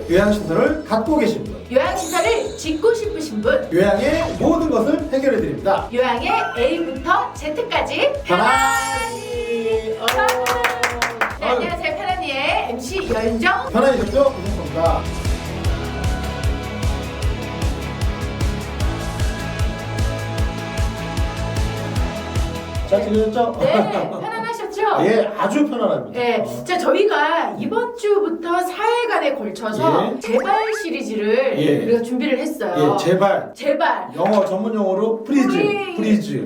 요양시설을 갖고 계신 분, 요양시설을 짓고 싶으신 분, 요양의 모든 것을 해결해드립니다. 요양의 A부터 Z까지 편안히. 네, 안녕하세요. 편안히의 MC 여윤정. 편안히셨죠? 고맙습니다. 잘 지내셨죠? 네, 편안하셨죠? 예, 아주 편안합니다. 네, 자 저희가 이번 주부터 4회간에 걸쳐서 예. 제발 시리즈를 예. 우리가 준비를 했어요. 예, 제발. 제발. 영어 전문 용어로 프리즈.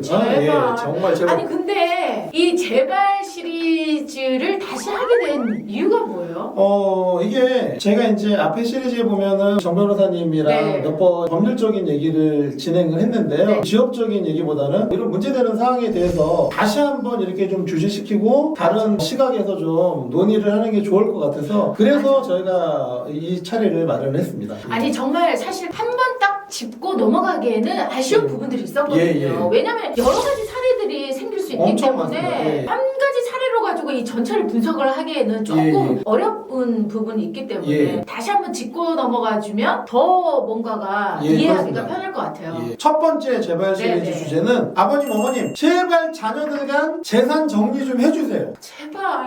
제발. 예, 정말 제발. 아니 근데 이 제발 시리즈를 다시 하게 된 이유가 뭐예요? 이게 제가 이제 앞에 시리즈에 보면은 정 변호사님이랑 네. 몇 번 법률적인 얘기를 진행을 했는데요. 네. 지역적인 얘기보다는 이런 문제되는 사항에 대해서 다시 한번 이렇게 좀 주시시키고 다른 시각에서 좀 논의를 하는 게 좋을 것 같아서 그래서 저희가 이 차례를 마련을 했습니다. 아니 정말 사실 한 번 딱 짚고 넘어가기에는 아쉬운 예. 부분들이 있었거든요. 예. 왜냐면 여러 가지 사례들이 생길 수 있기 엄청 때문에 많습니다. 예. 한 가지 사례로 가지고 이 전체를 분석을 하기에는 조금 예. 어려운 부분이 있기 때문에 예. 다시 한번 짚고 넘어가 주면 더 뭔가가 예, 이해하기가 그렇습니다. 편할 것 같아요. 예. 첫 번째 제발 시리즈 네네. 주제는 아버님 어머님 제발 자녀들 간 재산 정리 좀 해주세요.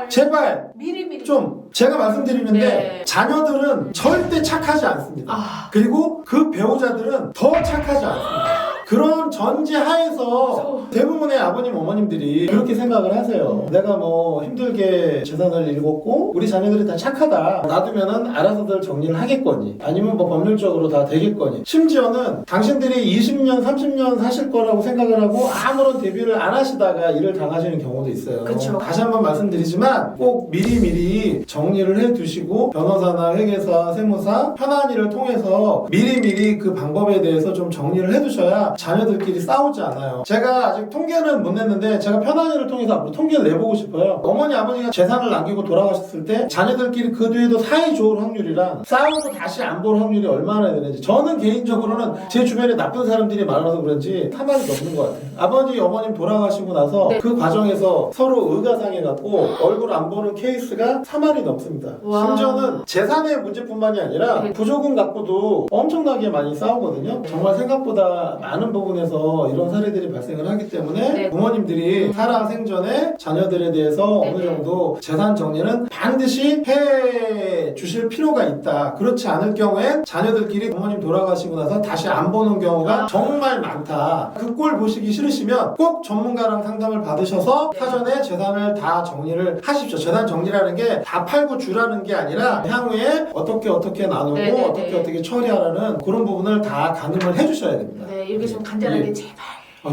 제발 미리 좀 제가 말씀드리는데 네. 자녀들은 절대 착하지 않습니다. 아. 그리고 그 배우자들은 더 착하지 않습니다. 그런 전제하에서 무서워. 대부분의 아버님 어머님들이 그렇게 생각을 하세요. 내가 뭐 힘들게 재산을 읽었고 우리 자녀들이 다 착하다 놔두면은 알아서들 정리를 하겠거니 아니면 뭐 법률적으로 다 되겠거니 심지어는 당신들이 20년 30년 사실 거라고 생각을 하고 아무런 대비를 안 하시다가 일을 당하시는 경우도 있어요. 그쵸. 다시 한번 말씀드리지만 꼭 미리미리 정리를 해두시고 변호사나 회계사, 세무사, 편안히를 통해서 미리미리 그 방법에 대해서 좀 정리를 해두셔야 자녀들끼리 싸우지 않아요. 제가 아직 통계는 못 냈는데 제가 편안히를 통해서 앞으로 통계를 내보고 싶어요. 어머니 아버지가 재산을 남기고 돌아가셨을 때 자녀들끼리 그 뒤에도 사이 좋을 확률이랑 싸우고 다시 안 볼 확률이 얼마나 되는지 저는 개인적으로는 제 주변에 나쁜 사람들이 많아서 그런지 타만이 없는 것 같아요. 아버지 어머님 돌아가시고 나서 네. 그 과정에서 서로 의가상해갖고 얼굴 안 보는 케이스가 3만이 넘습니다. 와. 심지어는 재산의 문제뿐만이 아니라 네. 부조금 갖고도 엄청나게 많이 싸우거든요. 정말 생각보다 많은 부분에서 이런 사례들이 발생을 하기 때문에 네. 부모님들이 살아 생전에 자녀들에 대해서 네. 어느 정도 재산 정리는 반드시 해 주실 필요가 있다. 그렇지 않을 경우엔 자녀들끼리 부모님 돌아가시고 나서 다시 안 보는 경우가 정말 많다. 그 꼴 보시기 싫으시면 꼭 전문가랑 상담을 받으셔서 사전에 재산을 다 정리를 하십시오. 재산 정리라는 게 다 팔고 주라는 게 아니라 향후에 어떻게 나누고 네, 네, 네. 어떻게 처리하라는 그런 부분을 다 가늠을 해주셔야 됩니다. 네, 이렇게 좀 간단하게 예. 제발.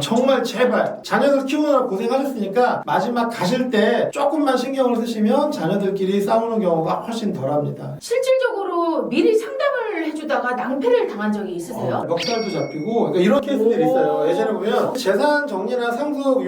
정말 제발 자녀들 키우느라 고생하셨으니까 마지막 가실 때 조금만 신경을 쓰시면 자녀들끼리 싸우는 경우가 훨씬 덜합니다. 실질적으로 미리 상담을 해주다가 낭패를 당한 적이 있으세요? 멱살도 잡히고 그러니까 이런 케이스들이 있어요. 예전에 보면 재산 정리나 상속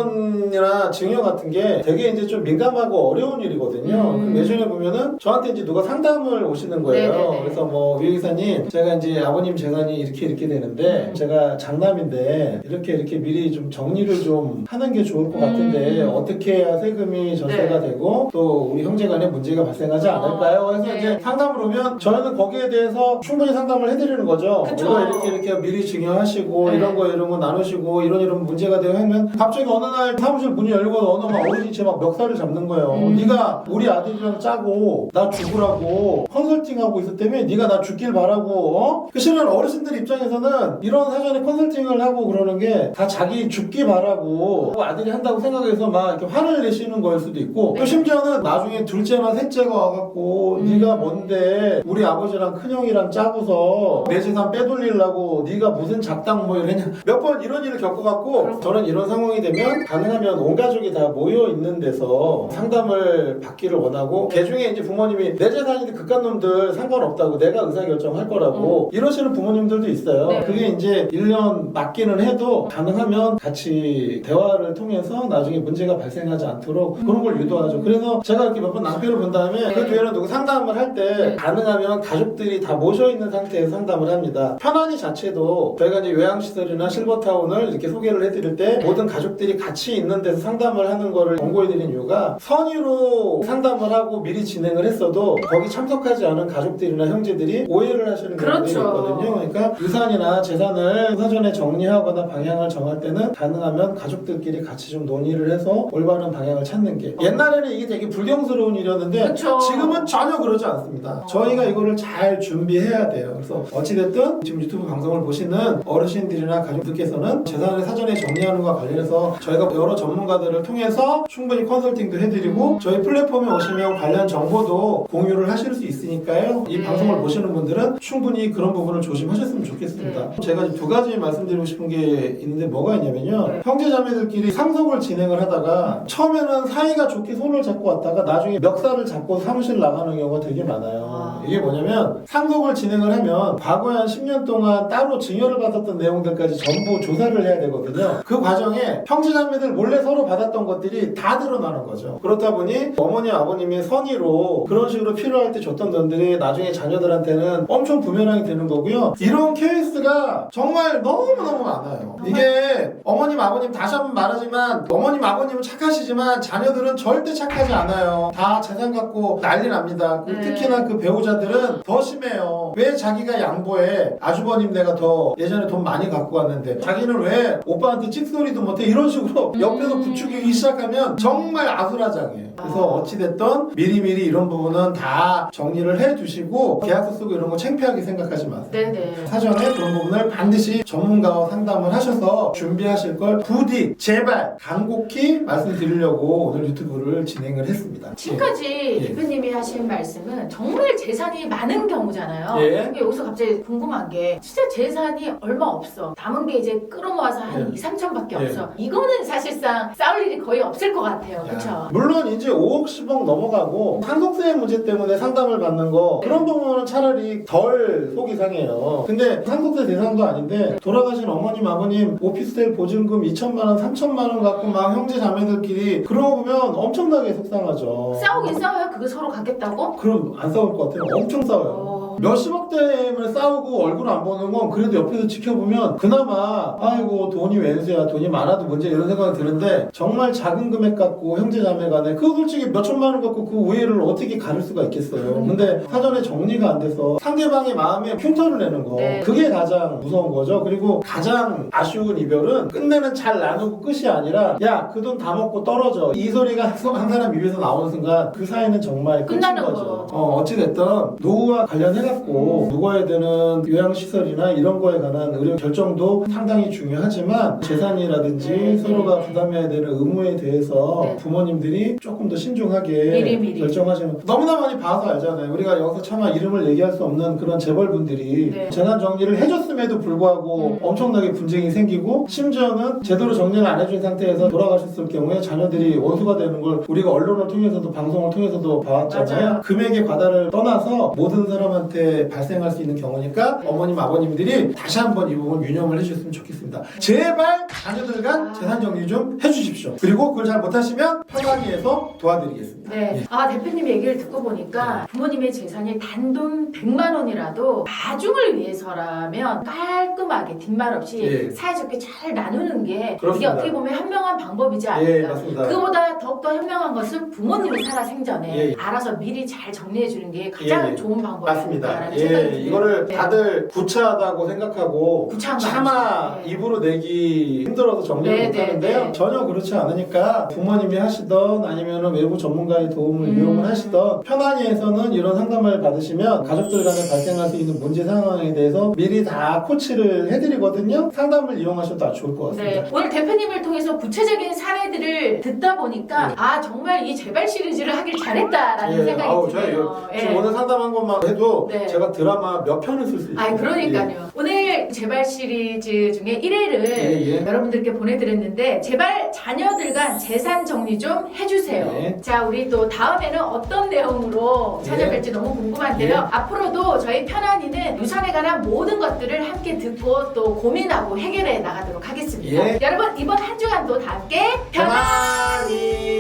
유언이나 증여 같은 게 되게 이제 좀 민감하고 어려운 일이거든요. 그럼 예전에 보면은 저한테 이제 누가 상담을 오시는 거예요. 네네네. 그래서 뭐 위기사님 제가 이제 아버님 재산이 이렇게 되는데 제가 장남인데 이렇게 미리 좀 정리를 좀 하는 게 좋을 것 같은데 어떻게 해야 세금이 절세가 네. 되고 또 우리 형제간에 문제가 발생하지 않을까요? 그래서 네. 이제 상담을 오면 저희는 거기에 대해서 충분히 상담을 해드리는 거죠. 그쵸. 이거 이렇게 미리 증여하시고 네. 이런 거 나누시고 이런 문제가 되고 하면 갑자기 어느 날 사무실 문이 열리고 어느 막 어른이 제 막 멱살을 잡는 거예요. 네가 우리 아들이랑 짜고 나 죽으라고 컨설팅하고 있었다며 네가 나 죽길 바라고 그 실은 어르신들 입장에서는 이런 사전에 컨설팅을 하고 그러는 게 다 자기 죽기 바라고 아들이 한다고 생각해서 막 이렇게 화를 내시는 거일 수도 있고 또 심지어는 나중에 둘째나 셋째가 와갖고 네가 뭔데 우리 아버지랑 큰형이랑 짜고서 내 재산 빼돌리려고 네가 무슨 작당 뭐 이러냐 몇 번 이런 일을 겪어갖고 저는 이런 상황이 되면 가능하면 온 가족이 다 모여 있는 데서 상담을 받기를 원하고 개중에 이제 부모님이 내 재산인데 그깟 놈들 상관없다고 내가 의사결정할 거라고 이러시는 부모님들도 있어요. 네. 그게 이제 1년 맞기는 해도 가능하면 같이 대화를 통해서 나중에 문제가 발생하지 않도록 그런 걸 유도하죠. 그래서 제가 이렇게 몇 번 낭패를 본 다음에 그 뒤에는 누구 상담을 할 때 가능하면 가족들이 다 모셔있는 상태에서 상담을 합니다. 편안히 자체도 저희가 이제 요양시설이나 실버타운을 이렇게 소개를 해드릴 때 모든 가족들이 같이 있는 데서 상담을 하는 거를 권고해드린 이유가 선의로 상담을 하고 미리 진행을 했어도 거기 참석하지 않은 가족들이나 형제들이 오해를 하시는 경우들이 있거든요. 그러니까 유산이나 재산을 사전에 정리하거나 방향을 정할 때는 가능하면 가족들끼리 같이 좀 논의를 해서 올바른 방향을 찾는 게, 옛날에는 이게 되게 불경스러운 일이었는데 그쵸. 지금은 전혀 그러지 않습니다. 저희가 이거를 잘 준비해야 돼요. 그래서 어찌됐든 지금 유튜브 방송을 보시는 어르신들이나 가족들께서는 재산을 사전에 정리하는 것과 관련해서 저희가 여러 전문가들을 통해서 충분히 컨설팅도 해드리고 저희 플랫폼에 오시면 관련 정보도 공유를 하실 수 있으니까요. 이 방송을 보시는 분들은 충분히 그런 부분을 조심하셨으면 좋겠습니다. 제가 두 가지 말씀드리고 싶은 게 있는데 뭐가 있냐면요. 형제자매들끼리 상속을 진행을 하다가 처음에는 사이가 좋게 손을 잡고 왔다가 나중에 멱살을 잡고 사무실 나가는 경우가 되게 많아요. 이게 뭐냐면 상속을 진행을 하면 과거에 한 10년 동안 따로 증여를 받았던 내용들까지 전부 조사를 해야 되거든요. 그 과정에 형제자매들 몰래 서로 받았던 것들이 다 드러나는 거죠. 그렇다 보니 어머니 아버님의 선의로 그런 식으로 필요할 때 줬던 돈들이 나중에 자녀들한테는 엄청 부메랑이 되는 거고요. 이런 케이스가 정말 너무너무 많아요. 이게 어머님 아버님 다시 한번 말하지만 어머님 아버님은 착하시지만 자녀들은 절대 착하지 않아요. 다 재산 갖고 난리 납니다. 특히나 그 배우자들은 더 심해요. 왜 자기가 양보해? 아주버님 내가 더 예전에 돈 많이 갖고 왔는데 자기는 왜 오빠한테 찍소리도 못해? 이런 식으로 옆에서 부추기기 시작하면 정말 아수라장이에요. 그래서 어찌됐든 미리미리 이런 부분은 다 정리를 해두시고 계약서 쓰고 이런 거 창피하게 생각하지 마세요. 네네. 사전에 그런 부분을 반드시 전문가와 상담을 하셔서 준비하실 걸 부디 제발 간곡히 말씀드리려고 오늘 유튜브를 진행을 했습니다. 지금까지 예. 대표님이 하신 말씀은 정말 재산이 많은 경우잖아요. 예. 근데 여기서 갑자기 궁금한 게 진짜 재산이 얼마 없어. 남은 게 이제 끌어모아서 한 2, 3천밖에 예. 없어. 이거는 사실상 싸울 일이 거의 없을 것 같아요. 야, 그렇죠? 물론 이제 5억 10억 넘어가고 상속세 문제 때문에 상담을 받는 거 그런 부분은 차라리 덜 속이 상해요. 근데 상속세 대상도 아닌데 돌아가신 어머님 아버님 오피스텔 보증금 2천만 원 3천만 원 갖고 막 형제 자매들끼리 그런 거 보면 엄청나게 속상하죠. 싸우긴 싸워요? 그거 서로 갖겠다고? 그럼 안 싸울 것 같아요. 엄청 싸워요. 몇십억 때문에 싸우고 얼굴 안 보는 건 그래도 옆에서 지켜보면 그나마 아이고 돈이 왼수야 돈이 많아도 문제 이런 생각이 드는데 정말 작은 금액 갖고 형제자매 간에 그거 솔직히 몇 천만 원 갖고 그 우애를 어떻게 가를 수가 있겠어요. 근데 사전에 정리가 안 돼서 상대방의 마음에 흉터를 내는 거 네. 그게 가장 무서운 거죠. 그리고 가장 아쉬운 이별은 끝내는 잘 나누고 끝이 아니라 야 그 돈 다 먹고 떨어져 이 소리가 한 사람 입에서 나오는 순간 그 사이는 정말 끝인 끝나는 거죠. 거. 어찌됐든 노후와 관련해갖고 묵어야 되는 요양시설이나 이런 거에 관한 의료 결정도 상당히 중요하지만 재산이라든지 서로가 부담해야 되는 의무에 대해서 부모님들이 조금 더 신중하게 미리. 결정하시면 너무나 많이 봐서 알잖아요. 우리가 여기서 차마 이름을 얘기할 수 없는 그런 재벌분들이 재산 정리를 해줬음에도 불구하고 엄청나게 분쟁이 생기고 심지어는 제대로 정리를 안 해준 상태에서 돌아가셨을 경우에 자녀들이 원수가 되는 걸 우리가 언론을 통해서도 방송을 통해서도 봐왔잖아요. 맞아요. 금액의 과다를 떠나서 모든 사람한테 발생할 수 있는 경우니까 어머님 아버님들이 다시 한번 이 부분 유념을 해주셨으면 좋겠습니다. 제발 자녀들 간 재산 정리 좀 해주십시오. 그리고 그걸 잘 못하시면 편안히해서 도와드리겠습니다. 네. 예. 아 대표님 얘기를 듣고 보니까 부모님의 재산이 단돈 100만 원이라도 가중을 위해서라면 깔끔하게 뒷말 없이 사이좋게 잘 나누는 게 그렇습니다. 이게 어떻게 보면 현명한 방법이지 예, 않을까. 맞습니다. 그보다 더욱더 현명한 것은 부모님이 살아 생전에 알아서 미리 잘 정리해 주는 게 가장 좋은 방법이라는 맞습니다. 생각이 들어요. 이거를 다들 구차하다고 생각하고 구차한 거 차마 아니죠. 입으로 내기 힘들어서 정리를 못하는데요. 전혀 그렇지 않으니까 부모님이 하시던 아니면 외부 전문가의 도움을 이용을 하시던 편안히 해서는 이런 상담을 받으시면 가족들 간에 발생할 수 있는 문제 상황에 대해서 미리 다 코치를 해드리거든요. 상담을 이용하셔도 아주 좋을 것 같습니다. 네. 오늘 대표님을 통해서 구체적인 사례들을 듣다 보니까 아 정말 이 재발 시리즈를 하길 잘했다라는 생각이 드네요. 지금 오늘 상담한 것만 해도 제가 드라마 몇 편을 쓸 수 있어요. 아 그러니까요. 오늘 재발 시리즈 중에 1회를 여러분들께 보내드렸는데 제발 자녀들 간 재산 정리 좀 해주세요. 자 우리 또 다음에는 어떤 내용으로 찾아뵐지 너무 궁금한데요. 앞으로도 저희 편안히는 유산에 관한 모든 것들을 함께 듣고 또 고민하고 해결해 나가도록 하겠습니다. 여러분 이번 한 주간도 다 함께 편안히